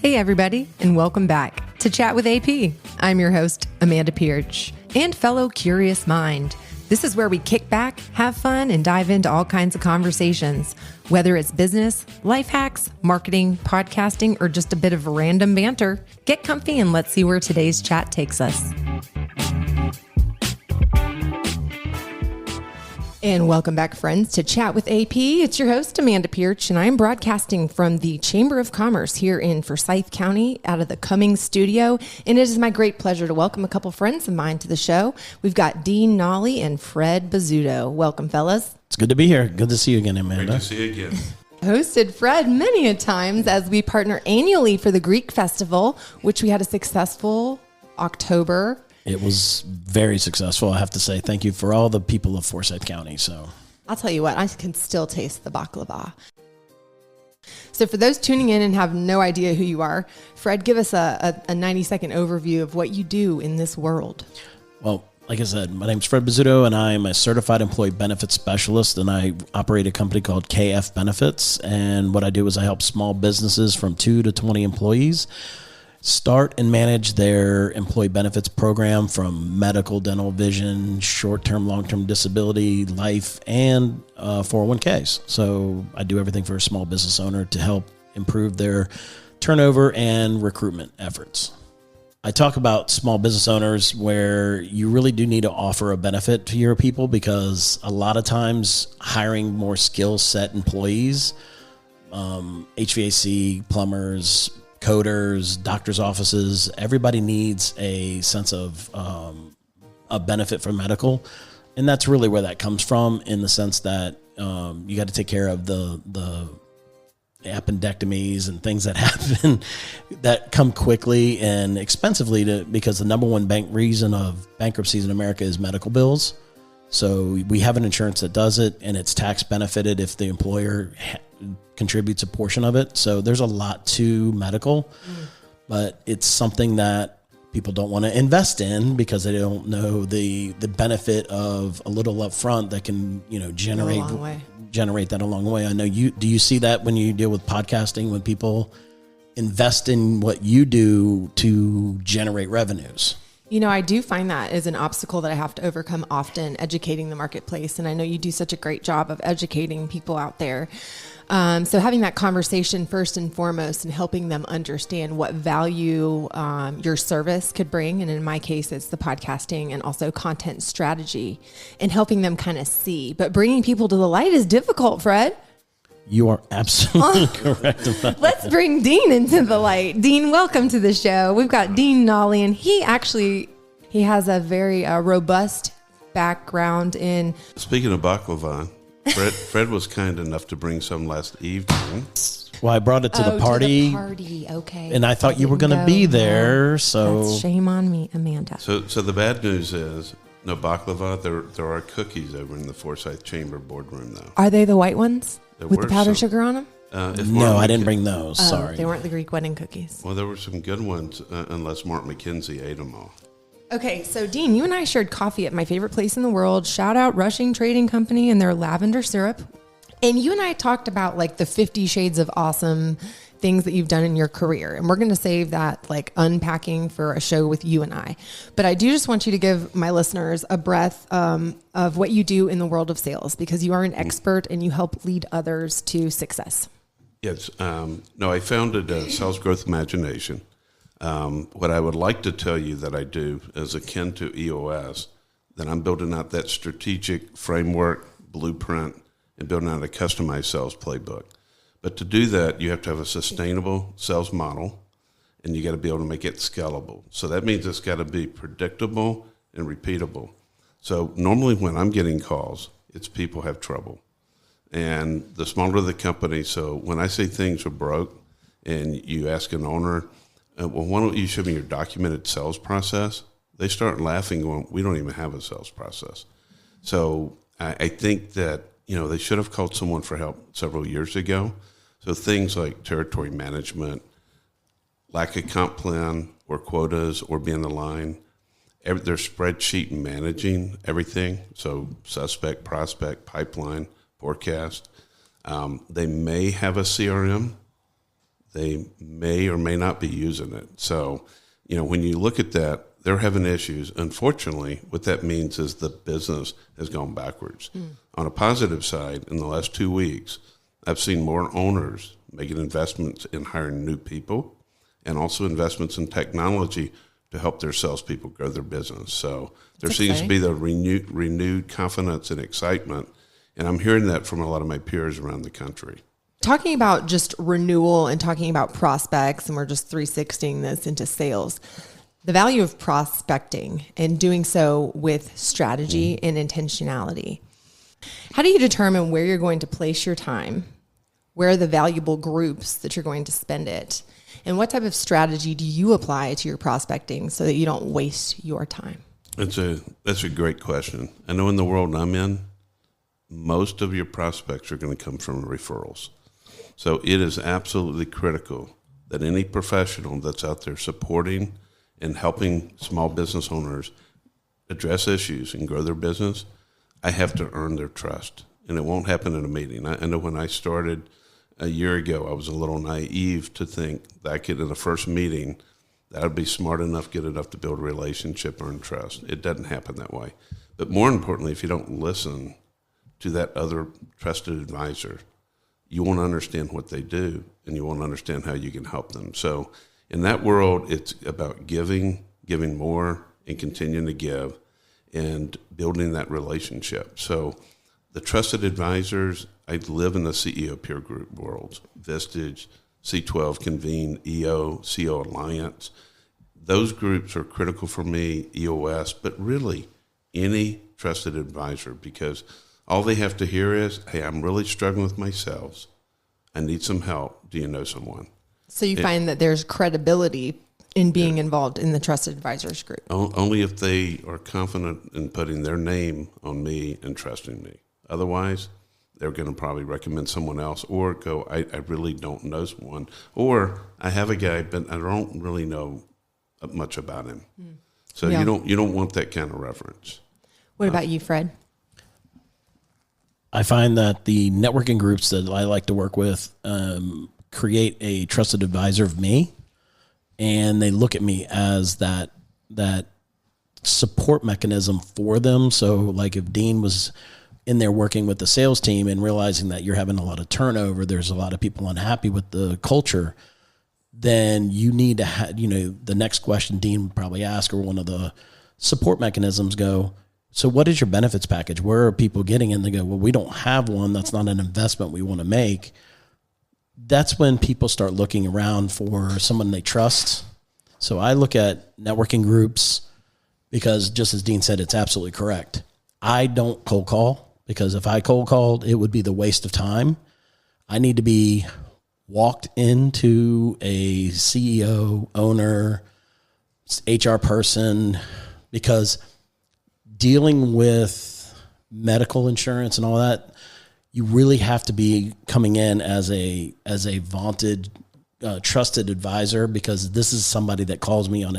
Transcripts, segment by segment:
Hey everybody, and welcome back to Chat with AP. I'm your host, Amanda Pearch, and fellow curious mind. This is where we kick back, have fun, and dive into all kinds of conversations, whether it's business, life hacks, marketing, podcasting, or just a bit of random banter. Get comfy and let's see where today's chat takes us. And welcome back, friends, to Chat with AP. It's your host, Amanda Pearch, and I'm broadcasting from the Chamber of Commerce here in Forsyth County out of the Cummings studio. And it is my great pleasure to welcome a couple friends of mine to the show. We've got Dean Nollley and Fred Bozzuto. Welcome, fellas. It's good to be here. Good to see you again, Amanda. Great to see you again. Hosted Fred many a times as we partner annually for the Greek Festival, which we had a successful October. It was very successful, I have to say. Thank you for all the people of Forsyth County. So I'll tell you what, I can still taste the baklava. So for those tuning in and have no idea who you are, Fred, give us a 90-second overview of what you do in this world. Well, like I said, my name's Fred Bozzuto, and I'm a certified employee benefits specialist, and I operate a company called KF Benefits. And what I do is I help small businesses from 2 to 20 employees start and manage their employee benefits program from medical, dental, vision, short-term, long-term disability, life, and 401ks. So I do everything for a small business owner to help improve their turnover and recruitment efforts. I talk about small business owners where you really do need to offer a benefit to your people, because a lot of times hiring more skill set employees, HVAC, plumbers, coders, doctors' offices, everybody needs a sense of a benefit for medical. And that's really where that comes from, in the sense that you got to take care of the appendectomies and things that happen that come quickly and expensively because the number one reason of bankruptcies in America is medical bills. So we have an insurance that does it, and it's tax benefited if the employer contributes a portion of it. So there's a lot to medical, but it's something that people don't want to invest in because they don't know the benefit of a little up front that can, generate that along the way. I know do you see that when you deal with podcasting, when people invest in what you do to generate revenues? You know, I do find that is an obstacle that I have to overcome often, educating the marketplace. And I know you do such a great job of educating people out there. So having that conversation first and foremost and helping them understand what value your service could bring. And in my case, it's the podcasting and also content strategy, and helping them kind of see. But bringing people to the light is difficult, Fred. You are absolutely correct about that. Let's bring Dean into the light. Dean, welcome to the show. We've got Dean Nollley, and he has a very robust background in... Speaking of baklava, Fred was kind enough to bring some last evening. Well, I brought it to the party. To the party, okay. And I thought you were going to be there, so... That's shame on me, Amanda. So the bad news is, no baklava. There are cookies over in the Forsyth Chamber boardroom, though. Are they the white ones? There with the powdered some. sugar on them? No, I didn't bring those. Sorry. They weren't the Greek wedding cookies. Well, there were some good ones, unless Mark McKenzie ate them all. Okay, so Dean, you and I shared coffee at my favorite place in the world. Shout out Rushing Trading Company and their lavender syrup. And you and I talked about like the 50 shades of awesome things that you've done in your career. And we're going to save that like unpacking for a show with you and I. But I do just want you to give my listeners a breath of what you do in the world of sales, because you are an expert and you help lead others to success. Yes. I founded Sales Growth Imagination. What I would like to tell you that I do is akin to EOS, that I'm building out that strategic framework, blueprint, and building out a customized sales playbook. But to do that, you have to have a sustainable sales model, and you got to be able to make it scalable. So that means it's got to be predictable and repeatable. So normally when I'm getting calls, it's people have trouble. And the smaller the company, so when I say things are broke and you ask an owner, well, why don't you show me your documented sales process? They start laughing, going, we don't even have a sales process. So I think that, they should have called someone for help several years ago. So things like territory management, lack of comp plan or quotas or being aligned, their spreadsheet managing everything. So suspect, prospect, pipeline, forecast. They may have a CRM they may or may not be using it. So, when you look at that, they're having issues. Unfortunately, what that means is the business has gone backwards. On a positive side, in the last 2 weeks, I've seen more owners making investments in hiring new people and also investments in technology to help their salespeople grow their business. So there seems to be the renewed confidence and excitement, and I'm hearing that from a lot of my peers around the country. Talking about just renewal and talking about prospects, and we're just 360ing this into sales, the value of prospecting and doing so with strategy and intentionality. How do you determine where you're going to place your time? Where are the valuable groups that you're going to spend it? And what type of strategy do you apply to your prospecting so that you don't waste your time? That's a great question. I know in the world I'm in, most of your prospects are going to come from referrals. So it is absolutely critical that any professional that's out there supporting and helping small business owners address issues and grow their business, I have to earn their trust. And it won't happen in a meeting. I know when I started a year ago, I was a little naive to think that I could, in the first meeting, that I'd be smart enough, good enough to build a relationship, earn trust. It doesn't happen that way. But more importantly, if you don't listen to that other trusted advisor, you won't understand what they do, and you won't understand how you can help them. So in that world, it's about giving more, and continuing to give, and building that relationship. So the trusted advisors, I live in the CEO peer group world, Vistage, C12, Convene, EO, CO Alliance. Those groups are critical for me, EOS, but really any trusted advisor, because all they have to hear is, hey, I'm really struggling with my sales. I need some help. Do you know someone? So you find that there's credibility in being involved in the trusted advisors group. Only if they are confident in putting their name on me and trusting me. Otherwise, they're going to probably recommend someone else or go, I really don't know someone. Or I have a guy, but I don't really know much about him. So you don't want that kind of reference. What about you, Fred? I find that the networking groups that I like to work with create a trusted advisor of me, and they look at me as that support mechanism for them. So like if Dean was in there working with the sales team and realizing that you're having a lot of turnover, there's a lot of people unhappy with the culture, then you need to have, the next question Dean would probably ask, or one of the support mechanisms go, so what is your benefits package? Where are people getting? And they go, well, we don't have one. That's not an investment we want to make. That's when people start looking around for someone they trust. So I look at networking groups because, just as Dean said, it's absolutely correct. I don't cold call, because if I cold called, it would be the waste of time. I need to be walked into a CEO, owner, HR person, because dealing with medical insurance and all that, you really have to be coming in as a vaunted, trusted advisor, because this is somebody that calls me on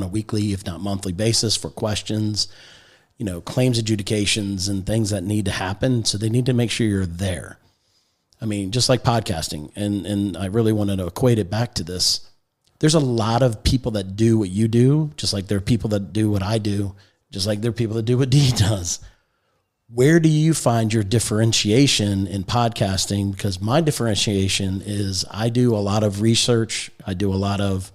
a weekly, if not monthly basis for questions, claims adjudications and things that need to happen. So they need to make sure you're there. I mean, just like podcasting, and I really wanted to equate it back to this. There's a lot of people that do what you do, just like there are people that do what I do, just like there are people that do what Dee does. Where do you find your differentiation in podcasting? Because my differentiation is I do a lot of research. I do a lot of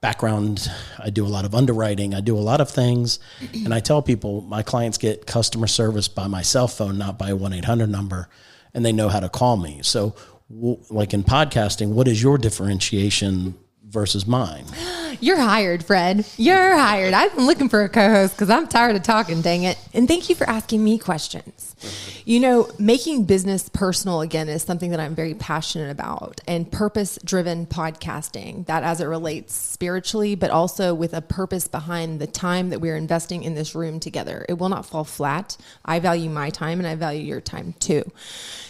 background. I do a lot of underwriting. I do a lot of things. And I tell people my clients get customer service by my cell phone, not by a 1-800 number, and they know how to call me. So like in podcasting, what is your differentiation versus mine? You're hired, Fred. You're hired. I've been looking for a co-host because I'm tired of talking, dang it. And thank you for asking me questions. Making business personal, again, is something that I'm very passionate about, and purpose-driven podcasting, that as it relates spiritually, but also with a purpose behind the time that we're investing in this room together. It will not fall flat. I value my time, and I value your time too.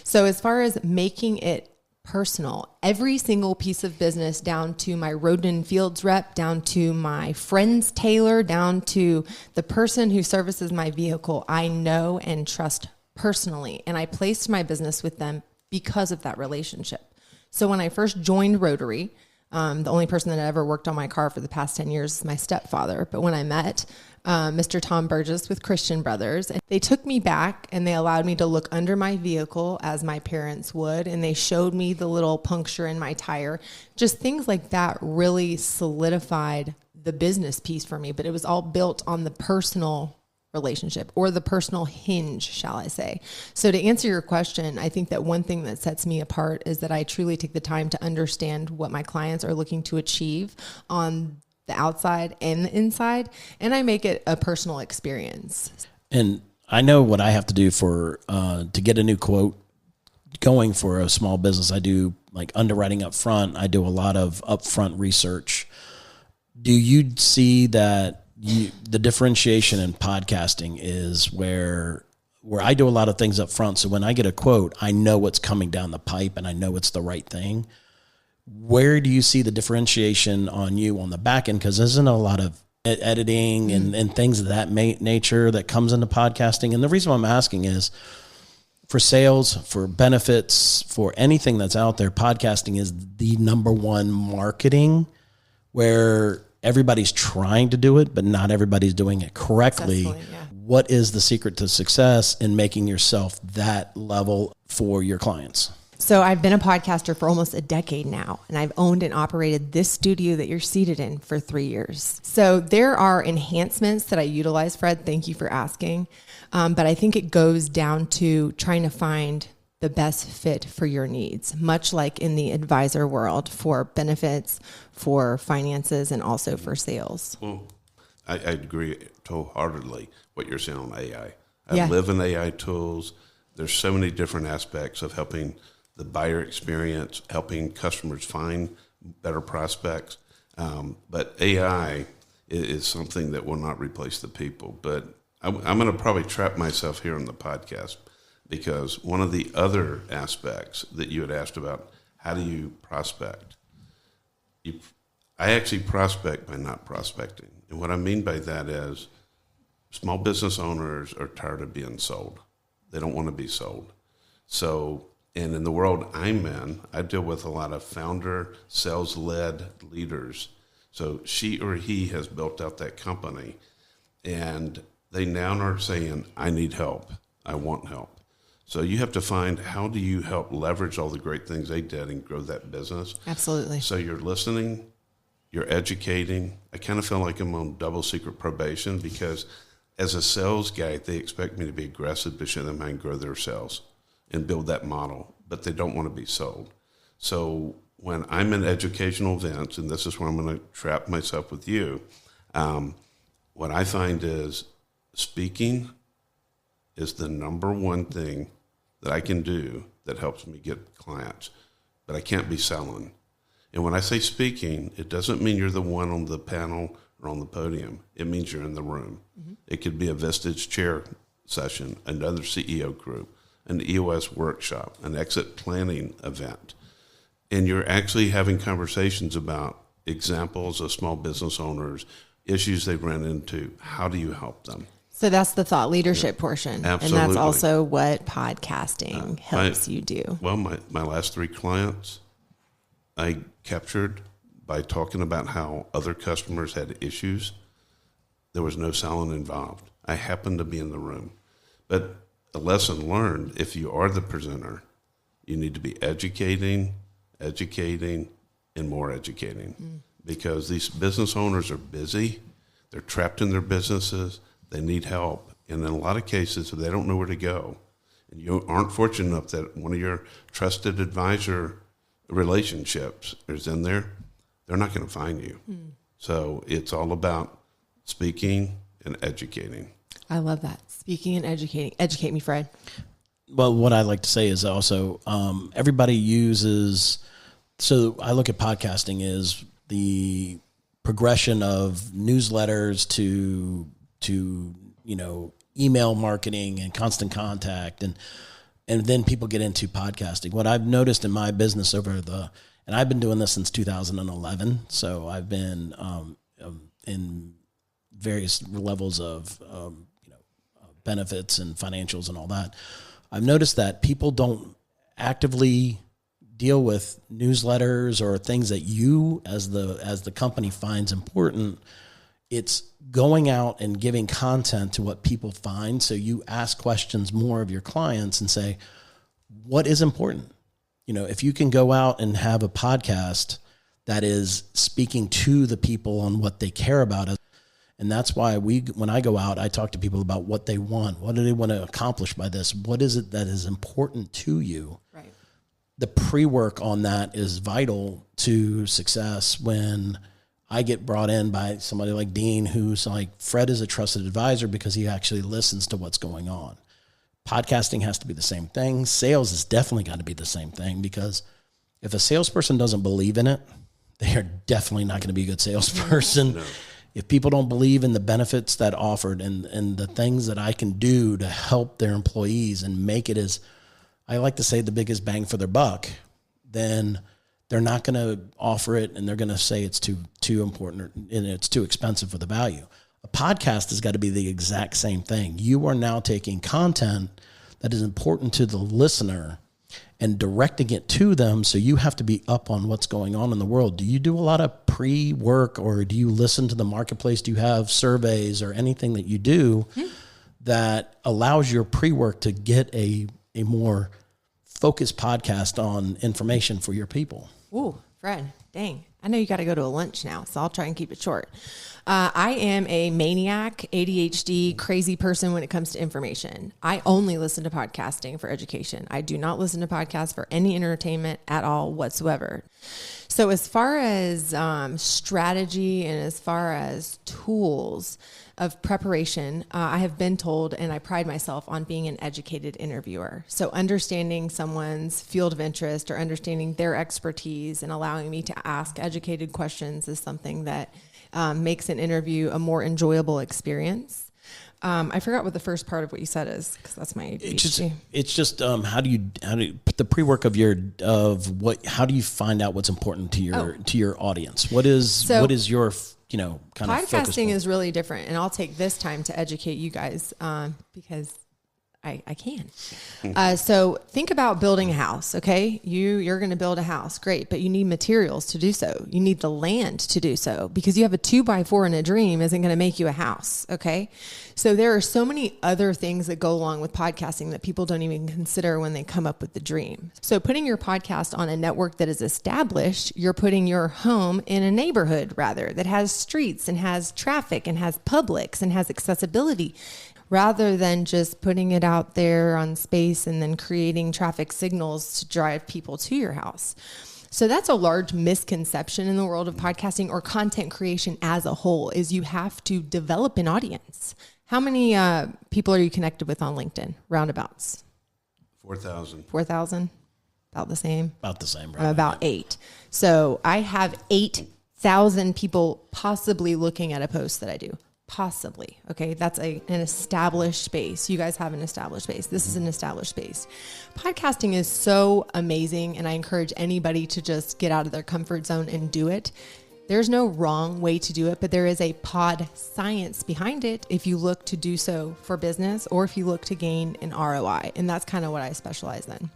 So as far as making it personal, every single piece of business, down to my road and fields rep, down to my friend's tailor, down to the person who services my vehicle, I know and trust personally. And I placed my business with them because of that relationship. So when I first joined Rotary, the only person that ever worked on my car for the past 10 years is my stepfather. But when I met Mr. Tom Burgess with Christian Brothers, and they took me back and they allowed me to look under my vehicle as my parents would. And they showed me the little puncture in my tire. Just things like that really solidified the business piece for me. But it was all built on the personal relationship, or the personal hinge, shall I say. So to answer your question, I think that one thing that sets me apart is that I truly take the time to understand what my clients are looking to achieve on the outside and the inside, and I make it a personal experience. And I know what I have to do for to get a new quote going for a small business. I do like underwriting up front. I do a lot of upfront research. Do you see that the differentiation in podcasting is where I do a lot of things up front. So when I get a quote, I know what's coming down the pipe and I know it's the right thing. Where do you see the differentiation on you on the back end? Because there's a lot of editing and things of that nature that comes into podcasting. And the reason why I'm asking is for sales, for benefits, for anything that's out there, podcasting is the number one marketing where everybody's trying to do it, but not everybody's doing it correctly. Yeah. What is the secret to success in making yourself that level for your clients? So I've been a podcaster for almost a decade now, and I've owned and operated this studio that you're seated in for 3 years. So there are enhancements that I utilize, Fred. Thank you for asking. But I think it goes down to trying to find the best fit for your needs, much like in the advisor world for benefits, for finances, and also for sales. Well, I agree wholeheartedly what you're saying on AI. Yeah. I live in AI tools. There's so many different aspects of helping the buyer experience, helping customers find better prospects. But AI is something that will not replace the people. But I'm going to probably trap myself here on the podcast, because one of the other aspects that you had asked about, how do you prospect? I actually prospect by not prospecting. And what I mean by that is small business owners are tired of being sold. They don't want to be sold. So, and in the world I'm in, I deal with a lot of founder, sales-led leaders. So she or he has built out that company, and they now are saying, I need help. I want help. So you have to find, how do you help leverage all the great things they did and grow that business? Absolutely. So you're listening, you're educating. I kind of feel like I'm on double secret probation, because as a sales guy, they expect me to be aggressive to show them how to grow their sales and build that model, but they don't want to be sold. So when I'm in educational events, and this is where I'm going to trap myself with you, what I find is speaking is the number one thing that I can do that helps me get clients, but I can't be selling. And when I say speaking, it doesn't mean you're the one on the panel or on the podium. It means you're in the room. Mm-hmm. It could be a Vistage chair session, another CEO group, an EOS workshop, an exit planning event. And you're actually having conversations about examples of small business owners, issues they ran into. How do you help them? So that's the thought leadership portion. Absolutely. And that's also what podcasting helps you do. Well, my last 3 clients I captured by talking about how other customers had issues. There was no selling involved. I happened to be in the room. But a lesson learned, if you are the presenter, you need to be educating, and more educating. Because these business owners are busy. They're trapped in their businesses. They need help. And in a lot of cases, they don't know where to go. And you aren't fortunate enough that one of your trusted advisor relationships is in there, they're not going to find you. So it's all about speaking and educating. I love that. Speaking and educating. Educate me, Fred. Well, what I like to say is also everybody uses, so I look at podcasting as the progression of newsletters to email marketing and constant contact, and then people get into podcasting. What I've noticed in my business and I've been doing this since 2011, so I've been in various levels of benefits and financials and all that. I've noticed that people don't actively deal with newsletters or things that you as the company finds important, it's going out and giving content to what people find. So you ask questions more of your clients and say, what is important? If you can go out and have a podcast that is speaking to the people on what they care about. And that's why when I go out, I talk to people about what they want. What do they want to accomplish by this? What is it that is important to you? Right. The pre-work on that is vital to success. When I get brought in by somebody like Dean, who's like, Fred is a trusted advisor because he actually listens to what's going on. Podcasting has to be the same thing. Sales has definitely got to be the same thing, because if a salesperson doesn't believe in it, they are definitely not going to be a good salesperson. No. If people don't believe in the benefits that offered and the things that I can do to help their employees and make it, as I like to say, the biggest bang for their buck, then they're not going to offer it, and they're going to say it's too important and it's too expensive for the value. A podcast has got to be the exact same thing. You are now taking content that is important to the listener and directing it to them. So you have to be up on what's going on in the world. Do you do a lot of pre-work, or do you listen to the marketplace? Do you have surveys or anything that you do that allows your pre-work to get a more focused podcast on information for your people? Ooh, Fred, dang. I know you got to go to a lunch now, so I'll try and keep it short. I am a maniac, ADHD, crazy person when it comes to information. I only listen to podcasting for education. I do not listen to podcasts for any entertainment at all whatsoever. So as far as strategy and as far as tools of preparation, I have been told, and I pride myself on being an educated interviewer. So understanding someone's field of interest or understanding their expertise and allowing me to ask educated questions is something that makes an interview a more enjoyable experience. I forgot what the first part of what you said is, because that's my ADHD. It's just how do you put the pre-work of how do you find out what's important to your audience? What is your kind of podcasting is really different, and I'll take this time to educate you guys because I can. So think about building a house, okay? You're going to build a house. Great. But you need materials to do so. You need the land to do so, because you have a 2x4 in a dream isn't going to make you a house, okay? So there are so many other things that go along with podcasting that people don't even consider when they come up with the dream. So putting your podcast on a network that is established, you're putting your home in a neighborhood rather that has streets and has traffic and has Publix and has accessibility, rather than just putting it out there on space and then creating traffic signals to drive people to your house. So that's a large misconception in the world of podcasting or content creation as a whole, is you have to develop an audience. How many people are you connected with on LinkedIn? Roundabouts. 4,000. 4,000? About the same? About the same, right? I'm about 8. So I have 8,000 people possibly looking at a post that I do. Possibly. Okay. That's an established space. You guys have an established space. This is an established space. Podcasting is so amazing, and I encourage anybody to just get out of their comfort zone and do it. There's no wrong way to do it, but there is a pod science behind it if you look to do so for business or if you look to gain an ROI. And that's kind of what I specialize in.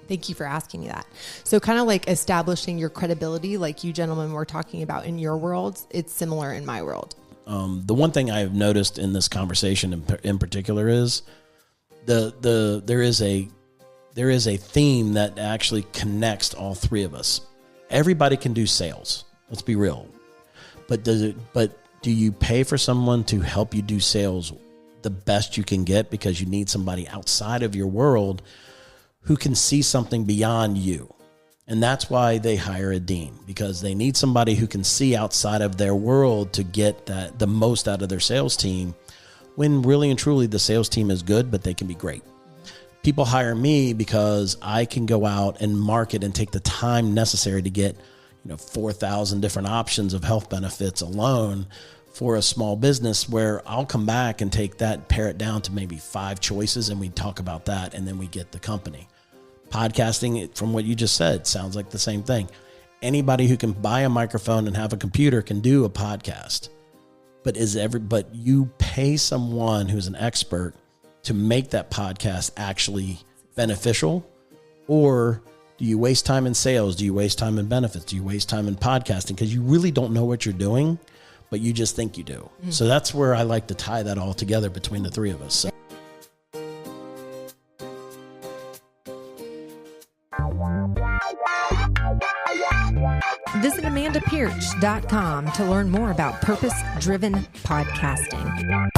Thank you for asking me that. So kind of like establishing your credibility, like you gentlemen were talking about in your worlds, it's similar in my world. The one thing I have noticed in this conversation in particular is there is a theme that actually connects all three of us. Everybody can do sales. Let's be real. But do you pay for someone to help you do sales the best you can get, because you need somebody outside of your world who can see something beyond you? And that's why they hire a dean, because they need somebody who can see outside of their world to get the most out of their sales team, when really and truly the sales team is good, but they can be great. People hire me because I can go out and market and take the time necessary to get 4,000 different options of health benefits alone for a small business, where I'll come back and take that, pare it down to maybe 5 choices, and we talk about that, and then we get the company. Podcasting, from what you just said, sounds like the same thing. Anybody who can buy a microphone and have a computer can do a podcast. But you pay someone who's an expert to make that podcast actually beneficial, or Do you waste time in sales? Do you waste time in benefits? Do you waste time in podcasting? Because you really don't know what you're doing, but you just think you do. So that's where I like to tie that all together between the three of us. So. Visit AmandaPearch.com to learn more about purpose-driven podcasting.